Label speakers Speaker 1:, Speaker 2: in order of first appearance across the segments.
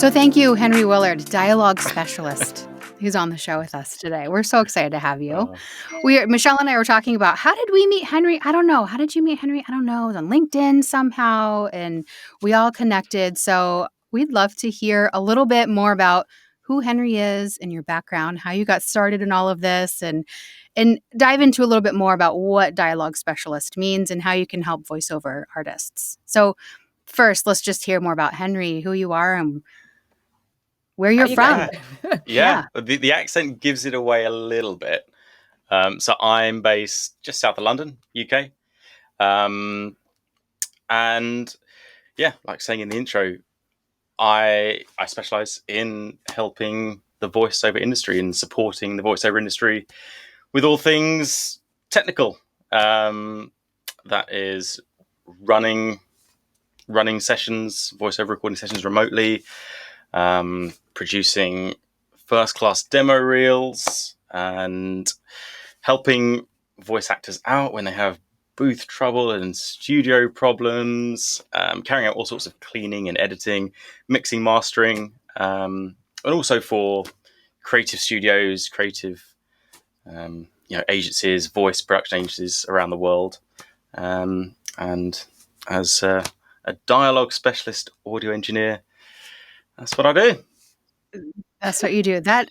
Speaker 1: So thank you, Henry Willard, dialogue specialist, who's on the show with us today. We're so excited to have you. Michelle and I were talking about, how did we meet Henry? I don't know. How did you meet Henry? I don't know. It was on LinkedIn somehow, and we all connected. So we'd love to hear a little bit more about who Henry is and your background, how you got started in all of this, and dive into a little bit more about what dialogue specialist means and how you can help voiceover artists. So first, let's just hear more about Henry, who you are and where you're from.
Speaker 2: Yeah. The accent gives it away a little bit. So I'm based just south of London, UK. And yeah, like saying in the intro, I specialize in helping the voiceover industry and supporting the voiceover industry with all things technical. That is running sessions, voiceover recording sessions remotely, producing first-class demo reels, and helping voice actors out when they have booth trouble and studio problems, carrying out all sorts of cleaning and editing, mixing, mastering, and also for creative studios, creative agencies, voice production agencies around the world. And as a dialogue specialist audio engineer, that's what I do.
Speaker 1: That's what you do. That's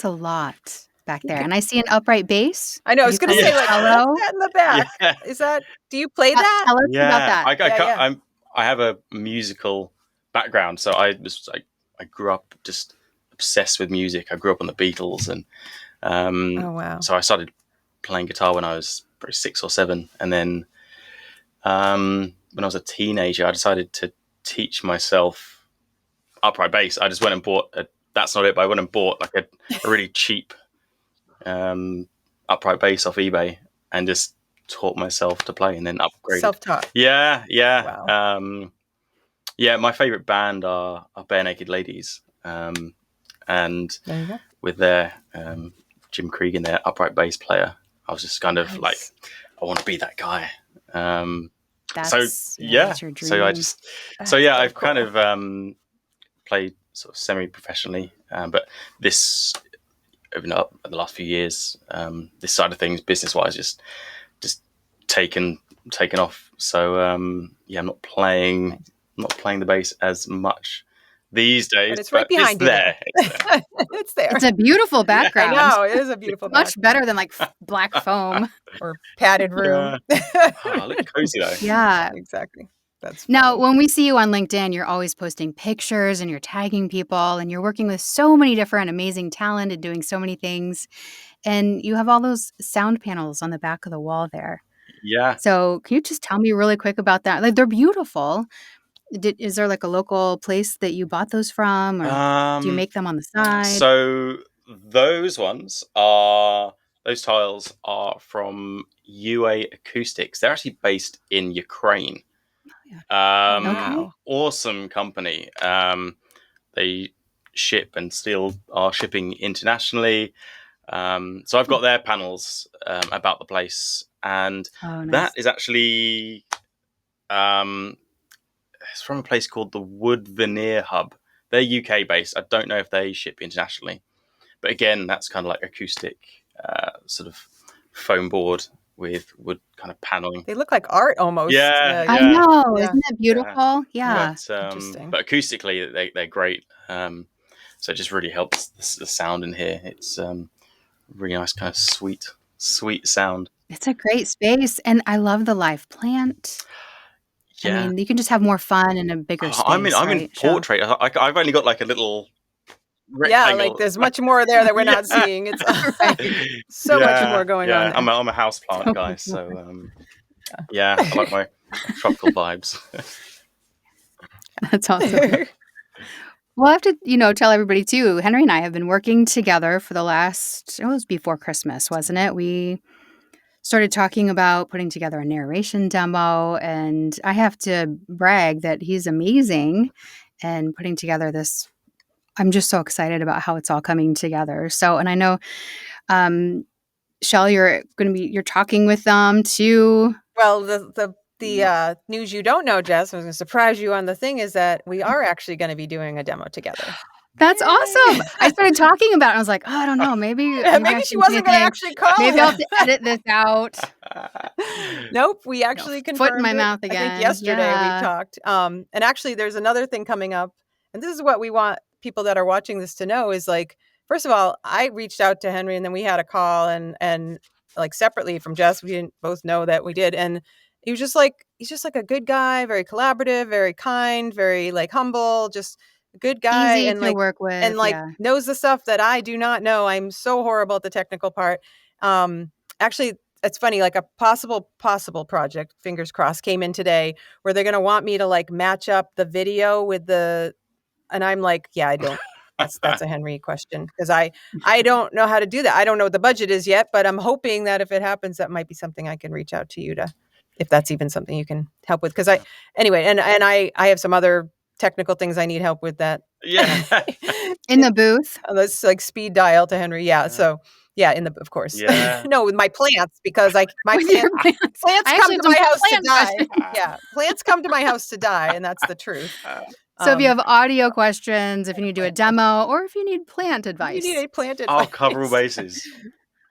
Speaker 1: a lot back there. And I see an upright bass.
Speaker 3: I know. I was going to say, like, what's that in the back?
Speaker 2: Yeah.
Speaker 3: Is that? Do you play that?
Speaker 1: Tell us about that.
Speaker 2: I have a musical background, so I grew up just obsessed with music. I grew up on the Beatles, and
Speaker 3: oh wow!
Speaker 2: So I started playing guitar when I was probably 6 or 7, and then when I was a teenager, I decided to teach myself upright bass. I just went and bought that's not it, but I went and bought like a really cheap upright bass off eBay and just taught myself to play and then upgraded.
Speaker 3: Self-taught.
Speaker 2: Yeah.
Speaker 3: Wow.
Speaker 2: My favorite band are Bare Naked Ladies, and with their Jim Cregan, their upright bass player, I was just kind of like, I want to be that guy.
Speaker 1: That's your dream.
Speaker 2: I've kind of played sort of semi-professionally, but this over the last few years, this side of things, business-wise, just taken off. So I'm not playing the bass as much these days.
Speaker 3: But it's right behind you.
Speaker 2: It's there.
Speaker 1: It's a beautiful background.
Speaker 3: I know, it is a beautiful background.
Speaker 1: Much better than like black foam
Speaker 3: or padded room.
Speaker 2: Look cozy though.
Speaker 1: Yeah,
Speaker 3: exactly.
Speaker 1: Now, when we see you on LinkedIn, you're always posting pictures and you're tagging people and you're working with so many different amazing talent and doing so many things. And you have all those sound panels on the back of the wall there.
Speaker 2: Yeah.
Speaker 1: So can you just tell me really quick about that? Like, they're beautiful. Is there like a local place that you bought those from, or do you make them on the side?
Speaker 2: So those tiles are from UA Acoustics. They're actually based in Ukraine.
Speaker 1: Okay.
Speaker 2: Awesome company. They ship and still are shipping internationally. So I've got their panels about the place, and
Speaker 1: nice.
Speaker 2: That is actually it's from a place called the Wood Veneer Hub. They're UK based. I don't know if they ship internationally, but again, that's kind of like acoustic sort of foam board with wood kind of paneling.
Speaker 3: They look like art almost.
Speaker 2: Yeah.
Speaker 1: I know. Yeah. Isn't that beautiful? Yeah.
Speaker 3: Interesting.
Speaker 2: But acoustically, they're great. So it just really helps the sound in here. It's really nice, kind of sweet sound.
Speaker 1: It's a great space, and I love the live plant.
Speaker 2: Yeah.
Speaker 1: I mean, you can just have more fun in a bigger space.
Speaker 2: I'm in portrait. I've only got like a little rectangle.
Speaker 3: Yeah, like there's much more there that we're not seeing. It's so much more going on there.
Speaker 2: I'm a houseplant guy, so I like my tropical vibes.
Speaker 1: That's awesome. Well, I have to, tell everybody too, Henry and I have been working together for it was before Christmas, wasn't it? We started talking about putting together a narration demo, and I have to brag that he's amazing and putting together this. I'm just so excited about how it's all coming together. So, and I know, Shell, you're talking with them too.
Speaker 3: Well, the the news you don't know, Jess, I was going to surprise you on the thing, is that we are actually going to be doing a demo together.
Speaker 1: That's awesome. I started talking about it. I was like, oh, I don't know. Maybe I
Speaker 3: she wasn't going to actually call
Speaker 1: Maybe I'll have to edit this out.
Speaker 3: Nope. We actually confirmed
Speaker 1: foot in my
Speaker 3: it.
Speaker 1: mouth again.
Speaker 3: I think yesterday we talked. And actually, there's another thing coming up. And this is what we want people that are watching this to know is like, first of all, I reached out to Henry and then we had a call and like separately from Jess, we didn't both know that we did. And he's just like a good guy, very collaborative, very kind, very like humble, just a good guy.
Speaker 1: Easy
Speaker 3: and
Speaker 1: to
Speaker 3: like
Speaker 1: work with.
Speaker 3: And like knows the stuff that I do not know. I'm so horrible at the technical part. Actually, it's funny, like a possible project, fingers crossed, came in today where they're going to want me to like match up the video with and I'm like, yeah, I don't. That's a Henry question because I don't know how to do that. I don't know what the budget is yet, but I'm hoping that if it happens, that might be something I can reach out to you to, if that's even something you can help with. Because anyway, and I have some other technical things I need help with that.
Speaker 2: Yeah.
Speaker 1: In the booth.
Speaker 3: Let's like speed dial to Henry. Yeah. So yeah, of course.
Speaker 2: Yeah.
Speaker 3: No, with my plants because my plants come to my house to die. Yeah, plants come to my house to die, and that's the truth.
Speaker 1: So if you have audio questions, if you need to do a demo, or if you need plant advice.
Speaker 3: You need a plant advice.
Speaker 2: I'll cover all bases.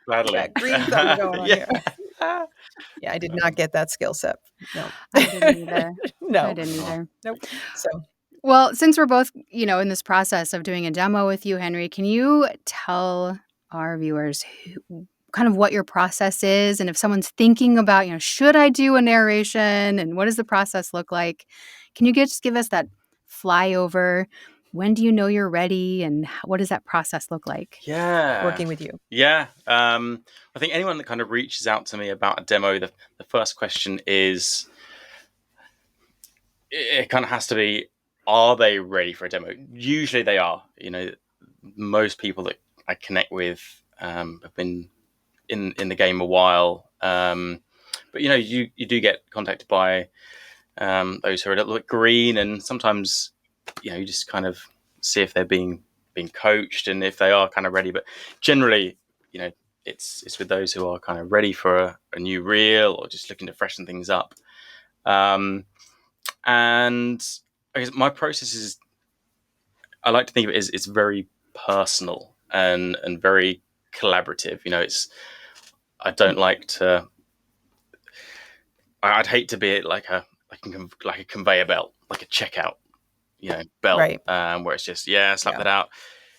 Speaker 2: Gladly.
Speaker 3: Yeah, green thumb going on here. Yeah, I did not get that skill set. No.
Speaker 1: I didn't either.
Speaker 3: No.
Speaker 1: I didn't either.
Speaker 3: Nope. So.
Speaker 1: Well, since we're both, in this process of doing a demo with you, Henry, can you tell our viewers kind of what your process is? And if someone's thinking about, should I do a narration and what does the process look like? Can you just give us that flyover? When do you know you're ready? And what does that process look like?
Speaker 2: Yeah.
Speaker 3: Working with you.
Speaker 2: Yeah. I think anyone that kind of reaches out to me about a demo, the first question is, it kind of has to be, are they ready for a demo? Usually they are. Most people that I connect with have been in the game a while. But, you do get contacted by those who are a little bit green, and sometimes, you just kind of see if they're being coached and if they are kind of ready. But generally, it's with those who are kind of ready for a new reel or just looking to freshen things up. And I guess my process is, I like to think of it as it's very personal and very collaborative. I don't like to. I'd hate to be like a conveyor belt, like a checkout, belt,
Speaker 3: right.
Speaker 2: Where it's just slap that out,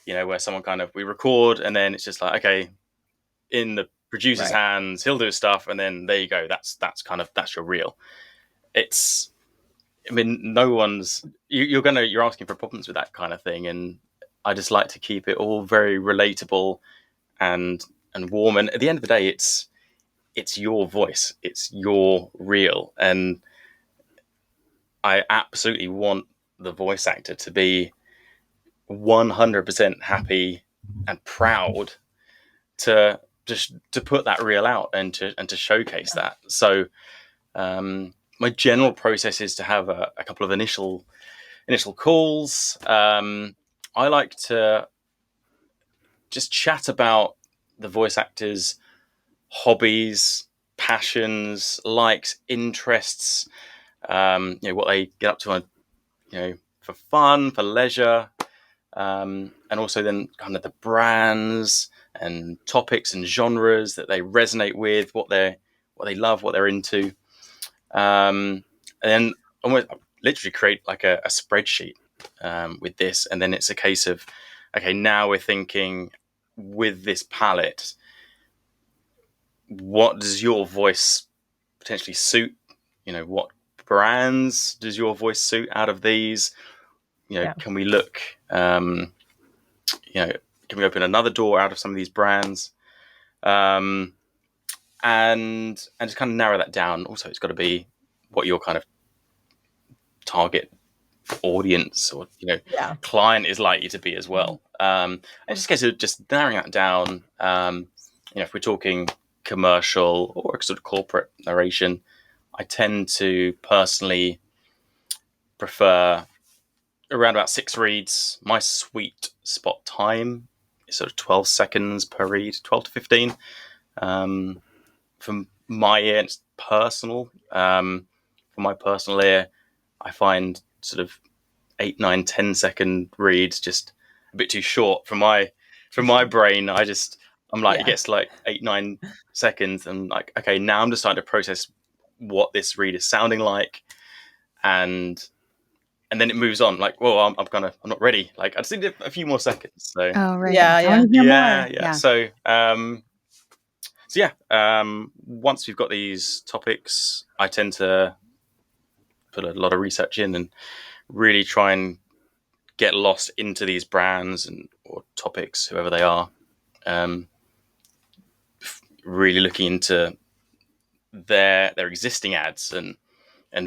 Speaker 2: where someone we record and then it's just like, okay, in the producer's hands, he'll do his stuff, and then there you go. That's your reel. No one's you're asking for problems with that kind of thing, and I just like to keep it all very relatable and warm. And at the end of the day, it's your voice, it's your reel, and I absolutely want the voice actor to be 100% happy and proud to put that reel out and to showcase that. So my general process is to have a couple of initial calls. I like to just chat about the voice actor's hobbies, passions, likes, interests, what they get up to, for fun, for leisure, and also then kind of the brands and topics and genres that they resonate with, what they love, what they're into. And then almost literally create like a spreadsheet with this, and then it's a case of, okay, now we're thinking with this palette, what does your voice potentially suit? What brands does your voice suit out of these? Can we look? Can we open another door out of some of these brands? And just kind of narrow that down. Also, it's got to be what your kind of target audience or client is likely to be as well. And just a case of just narrowing that down. If we're talking commercial or sort of corporate narration, I tend to personally prefer around about 6 reads. My sweet spot time is sort of 12 seconds per read, 12 to 15. From my ear, it's personal. for my personal ear, I find sort of 8, 9, 10-second reads just a bit too short for my brain. I'm like, it gets like 8, 9 seconds, and like, okay, now I'm just starting to process what this read is sounding like, and then it moves on. Like, well, I'm not ready. Like, I just need a few more seconds. So,
Speaker 1: Oh, right.
Speaker 3: Yeah,
Speaker 1: I
Speaker 3: yeah.
Speaker 1: want to hear more.
Speaker 2: yeah. So, once we've got these topics, I tend to put a lot of research in and really try and get lost into these brands or topics, whoever they are. Really looking into their existing ads and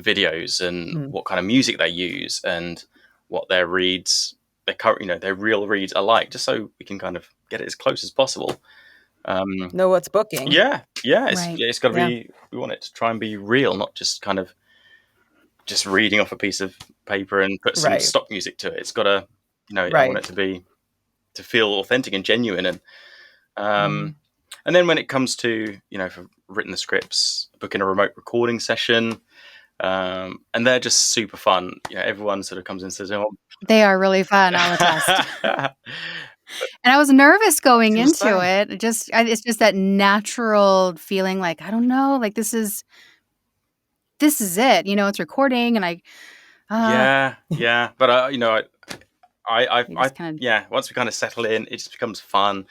Speaker 2: videos and what kind of music they use and what their reads, their current, their real reads are like, just so we can kind of get it as close as possible.
Speaker 3: Know what's booking.
Speaker 2: Yeah.
Speaker 1: Right.
Speaker 2: It's got to be. We want it to try and be real, not just kind of just reading off a piece of paper and put some stock music to it. It's got to, I want it to feel authentic and genuine. And and then when it comes to, for written the scripts, booking a remote recording session, and they're just super fun. Everyone sort of comes in and says, "Oh,
Speaker 1: they are really fun. I'll attest." And I was nervous going into it. It's just that natural feeling, like, I don't know, like this is it. It's recording, and
Speaker 2: yeah. But I
Speaker 1: kinda...
Speaker 2: once we kind of settle in, it just becomes fun.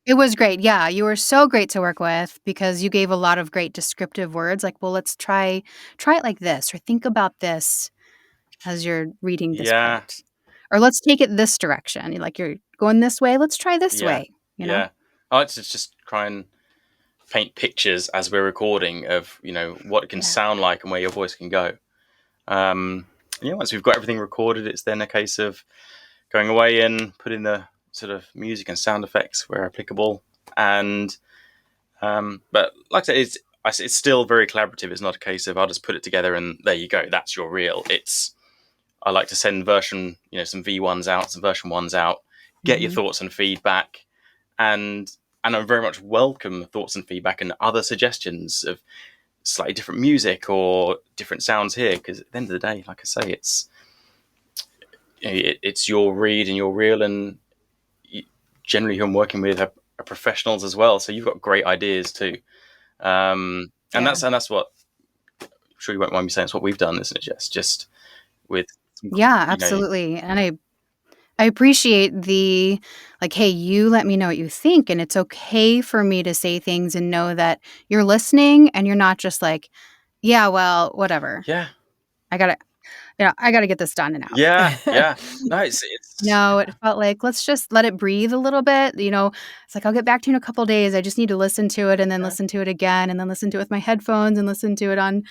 Speaker 1: It was great. Yeah, you were so great to work with because you gave a lot of great descriptive words, like, well, let's try it like this, or think about this as you're reading this part. Or let's take it this direction. You're going this way, let's try this way,
Speaker 2: I like to just try and paint pictures as we're recording of, what it can sound like and where your voice can go. Once we've got everything recorded, it's then a case of going away and putting the sort of music and sound effects where applicable. And but like I said, it's still very collaborative. It's not a case of I'll just put it together and there you go, that's your reel. I like to send some V1s out, some version 1s out, get your thoughts and feedback, and I very much welcome thoughts and feedback and other suggestions of slightly different music or different sounds here, because at the end of the day, like I say, it's your read and your reel, and generally who I'm working with are professionals as well, so you've got great ideas too. And that's what, I'm sure you won't mind me saying, it's what we've done, isn't it, Jess? Just with
Speaker 1: absolutely. And I appreciate the, like, hey, you let me know what you think, and it's okay for me to say things and know that you're listening and you're not just like, yeah, well, whatever.
Speaker 2: Yeah.
Speaker 1: I gotta get this done and out.
Speaker 2: Yeah. No, it's
Speaker 1: No, it felt like, let's just let it breathe a little bit. It's like, I'll get back to you in a couple of days. I just need to listen to it and then listen to it again, and then listen to it with my headphones and listen to it on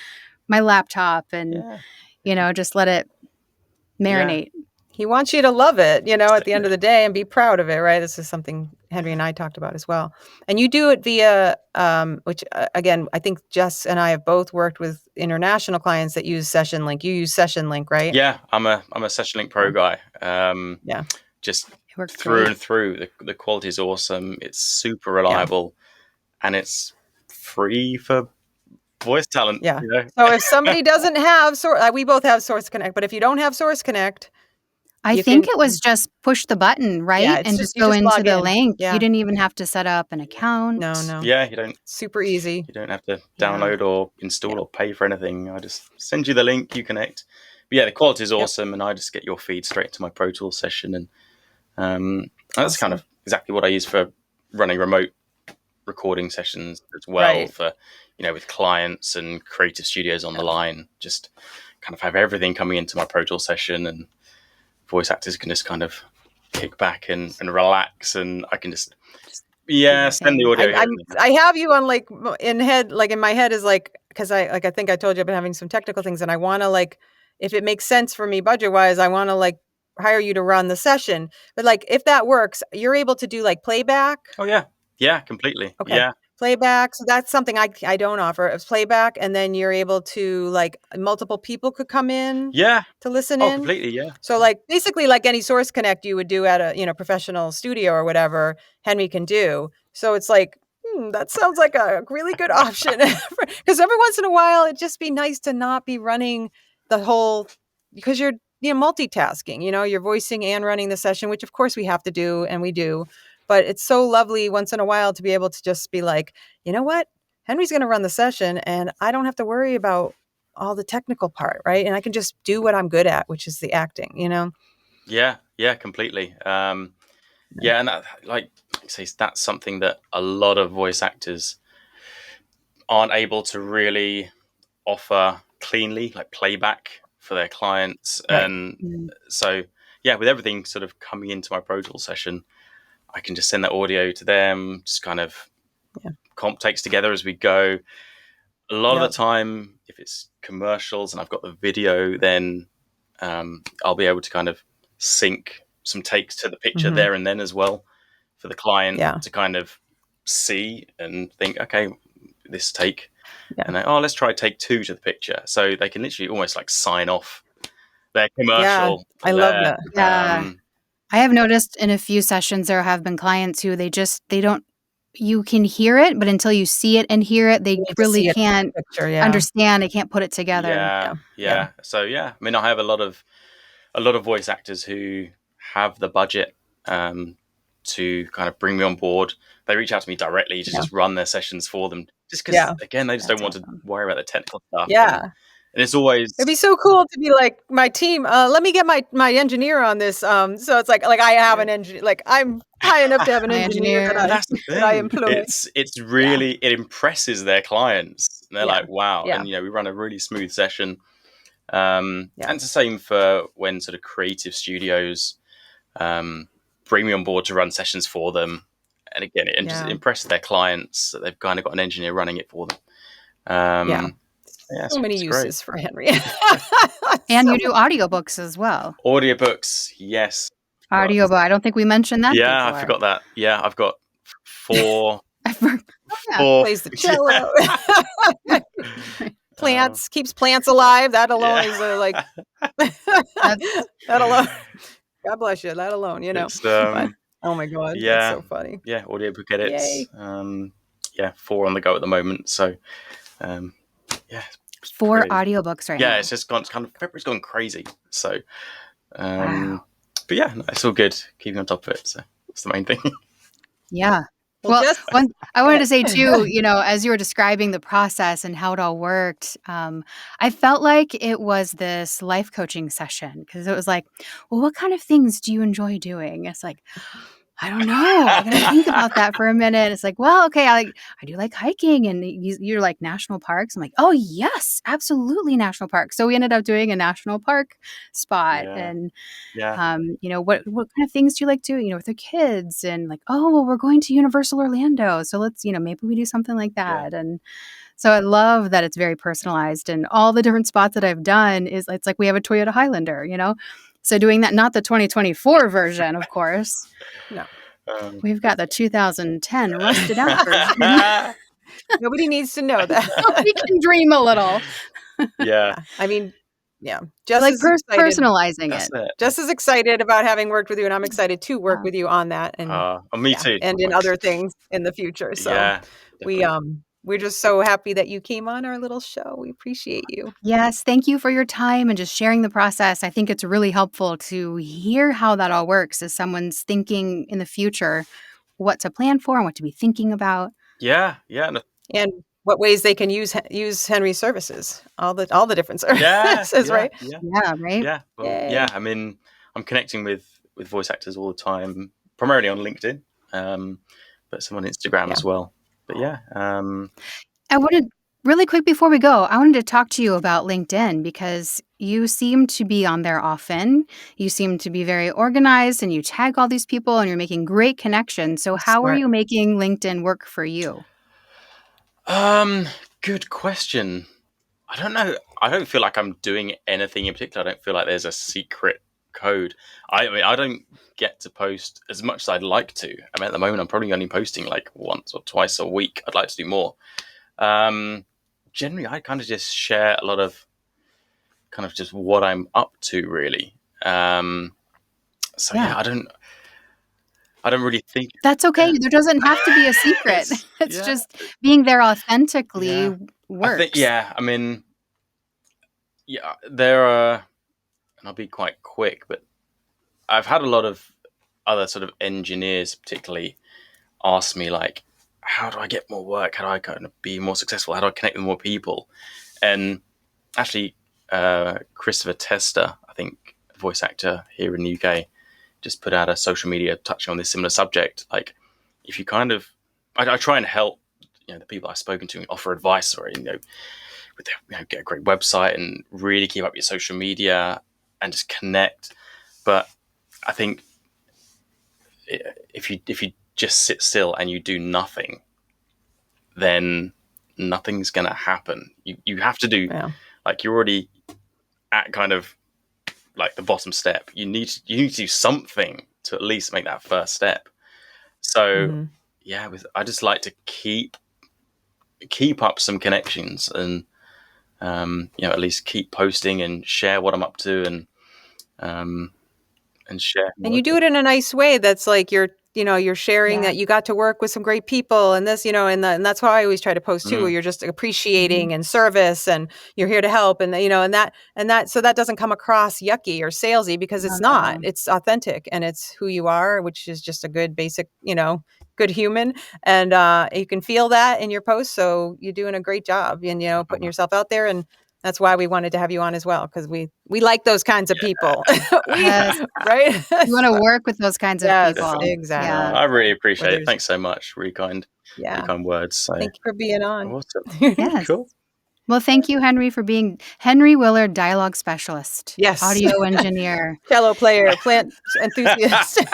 Speaker 1: my laptop, and just let it marinate.
Speaker 3: He wants you to love it, at the end of the day, and be proud of it, right? This is something Henry and I talked about as well. And you do it via, which again, I think Jess and I have both worked with international clients that use Session Link. You use Session Link, right?
Speaker 2: Yeah, I'm a Session Link Pro guy. Just through and through. The quality is awesome. It's super reliable, and it's free for voice talent.
Speaker 3: Yeah. So if somebody doesn't have we both have Source Connect, but if you don't have Source Connect,
Speaker 1: I think it was just push the button, right?
Speaker 3: Yeah,
Speaker 1: and just go into the link. Yeah. You didn't even have to set up an account.
Speaker 3: No.
Speaker 2: Yeah, you don't.
Speaker 3: Super easy.
Speaker 2: You don't have to download or install or pay for anything. I just send you the link, you connect. But yeah, the quality is awesome, and I just get your feed straight into my Pro Tools session. And that's kind of exactly what I use for running remote recording sessions as well, for, with clients and creative studios on the line. Just kind of have everything coming into my Pro Tools session, and voice actors can just kind of kick back and relax, and I can just send the audio.
Speaker 3: I have you on in my head is like, because I think I told you I've been having some technical things, and I want to, if it makes sense for me budget wise, I want to hire you to run the session. But if that works, you're able to do playback.
Speaker 2: Oh yeah, completely.
Speaker 3: Okay.
Speaker 2: Yeah.
Speaker 3: Playback. So that's something I don't offer. It's playback, and then you're able to multiple people could come in.
Speaker 2: Yeah.
Speaker 3: To listen in.
Speaker 2: Completely. Yeah.
Speaker 3: So basically any Source Connect you would do at a professional studio or whatever, Henry can do. So it's that sounds like a really good option. Because every once in a while, it'd just be nice to not be running the whole, because you're multitasking, you're voicing and running the session, which of course we have to do, and we do. But it's so lovely once in a while to be able to just be like, you know what? Henry's going to run the session and I don't have to worry about all the technical part, right? And I can just do what I'm good at, which is the acting,
Speaker 2: Yeah, completely. And that, like I say, that's something that a lot of voice actors aren't able to really offer cleanly, like playback for their clients.
Speaker 3: Right.
Speaker 2: And so, with everything sort of coming into my Pro Tools session, I can just send that audio to them, just kind of comp takes together as we go. A lot of the time, if it's commercials and I've got the video, then I'll be able to kind of sync some takes to the picture there and then as well for the client to kind of see and think, okay, this take. And then, let's try take 2 to the picture. So they can literally almost like sign off their commercial.
Speaker 3: I love that.
Speaker 1: Yeah. I have noticed in a few sessions there have been clients who they don't, you can hear it, but until you see it and hear it, they really can't understand. They can't put it together.
Speaker 2: Yeah. So I mean, I have a lot of voice actors who have the budget to kind of bring me on board. They reach out to me directly to just run their sessions for them. Just because, again, they just don't want to worry about the technical stuff. And it's always...
Speaker 3: It'd be so cool to be like, my team, let me get my engineer on this. So it's like I have an engineer, like I'm high enough to have an engineer that I employ.
Speaker 2: It's really, it impresses their clients. And they're like, wow. And, we run a really smooth session. And it's the same for when sort of creative studios bring me on board to run sessions for them. And again, it just impresses their clients that they've kind of got an engineer running it for them.
Speaker 3: So many uses for Henry.
Speaker 1: And you do audiobooks as well.
Speaker 2: Audiobooks, yes.
Speaker 1: Audiobook. I don't think we mentioned that before.
Speaker 2: I forgot that. Yeah, I've got 4.
Speaker 3: Plays the cello. Plants, keeps plants alive. That alone is like... that alone. God bless you. That alone, oh my God. That's so funny.
Speaker 2: Yeah, audiobook edits. 4 on the go at the moment. So,
Speaker 1: 4 audiobooks right now.
Speaker 2: Yeah, it's just gone, February's gone crazy. So, but it's all good. Keeping on top of it. So that's the main thing.
Speaker 1: Yeah. Well, I wanted to say too, as you were describing the process and how it all worked, I felt like it was this life coaching session because it was like, well, what kind of things do you enjoy doing? It's like, I don't know. I gotta think about that for a minute. It's like, well, okay, I do like hiking, and you're like national parks. I'm like, oh yes, absolutely national parks. So we ended up doing a national park spot, and what kind of things do you like to with the kids? And like, oh well, we're going to Universal Orlando, so let's maybe we do something like that. And so I love that it's very personalized, and all the different spots that I've done it's like we have a Toyota Highlander, So doing that, not the 2024 version, of course.
Speaker 3: No.
Speaker 1: We've got the 2010 rusted out version.
Speaker 3: Nobody needs to know that.
Speaker 1: We can dream a little.
Speaker 3: I mean, just
Speaker 1: like personalizing it.
Speaker 3: Just as excited about having worked with you, and I'm excited to work with you on that. And
Speaker 2: me too.
Speaker 3: And in other things in the future. So we're just so happy that you came on our little show. We appreciate you.
Speaker 1: Yes. Thank you for your time and just sharing the process. I think it's really helpful to hear how that all works as someone's thinking in the future what to plan for and what to be thinking about.
Speaker 2: Yeah.
Speaker 3: And what ways they can use Henry's services, all the different services, right?
Speaker 1: Yeah, right?
Speaker 2: Yeah. Well, I mean, I'm connecting with voice actors all the time, primarily on LinkedIn, but some on Instagram as well. But
Speaker 1: I wanted, really quick before we go, I wanted to talk to you about LinkedIn because you seem to be on there often. You seem to be very organized and you tag all these people and you're making great connections. So how are you making LinkedIn work for you?
Speaker 2: Good question. I don't know. I don't feel like I'm doing anything in particular. I don't feel like there's a secret code. I mean, I don't get to post as much as I'd like to. I mean, at the moment, I'm probably only posting like once or twice a week. I'd like to do more. Generally, I kind of just share a lot of kind of just what I'm up to, really. I I don't really think.
Speaker 1: That's okay.
Speaker 2: Yeah.
Speaker 1: There doesn't have to be a secret. It's
Speaker 2: Yeah.
Speaker 1: just being there authentically
Speaker 2: Yeah.
Speaker 1: works.
Speaker 2: I think, yeah, I mean, yeah, there are, and I'll be quite quick, but I've had a lot of other sort of engineers particularly ask me, like, how do I get more work? How do I kind of be more successful? How do I connect with more people? And actually, Christopher Tester, I think, a voice actor here in the UK, just put out a social media touching on this similar subject. Like, if you kind of, I try and help, the people I've spoken to and offer advice, or with get a great website and really keep up your social media and just connect. But I think if you just sit still and you do nothing, then nothing's gonna happen. You have to do, like, you're already at kind of like the bottom step. You need to do something to at least make that first step. So yeah, I just like to keep up some connections and at least keep posting and share what I'm up to and share.
Speaker 3: And you do it in a nice way that's like you're sharing that you got to work with some great people and this, and that's how I always try to post too, where you're just appreciating and service and you're here to help and that so that doesn't come across yucky or salesy because it's not. It's authentic and it's who you are, which is just a good basic, good human. And you can feel that in your posts. So you're doing a great job and, putting yourself out there. And that's why we wanted to have you on as well, because we like those kinds of people.
Speaker 1: Yes.
Speaker 3: Right?
Speaker 1: You want to work with those kinds of people.
Speaker 2: Definitely.
Speaker 3: Exactly.
Speaker 1: Yeah.
Speaker 2: I really appreciate it. Thanks so much. Really kind words. So.
Speaker 3: Thank you for being on.
Speaker 2: Awesome.
Speaker 1: Yes.
Speaker 2: Cool.
Speaker 1: Well, thank you, Henry, for being Henry Willard, dialogue specialist.
Speaker 3: Yes.
Speaker 1: Audio engineer.
Speaker 3: Cello player, plant enthusiast.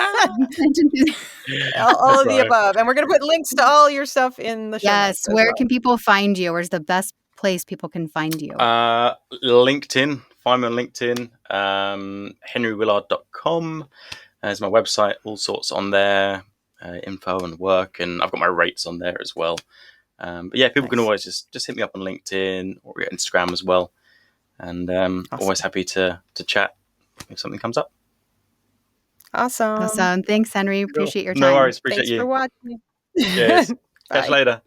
Speaker 3: all of the above. And we're going to put links to all your stuff in the show notes.
Speaker 1: Yes. Where can people find you? Where's the best place people can find you?
Speaker 2: LinkedIn. Find me on LinkedIn. henrywillard.com is my website. All sorts on there. Info and work. And I've got my rates on there as well. But yeah, people can always just hit me up on LinkedIn or Instagram as well. And always happy to chat if something comes up.
Speaker 3: Awesome.
Speaker 1: Thanks, Henry. Appreciate your time.
Speaker 2: No worries. Appreciate
Speaker 3: Thanks
Speaker 2: you.
Speaker 3: for watching.
Speaker 2: Cheers. Catch you later.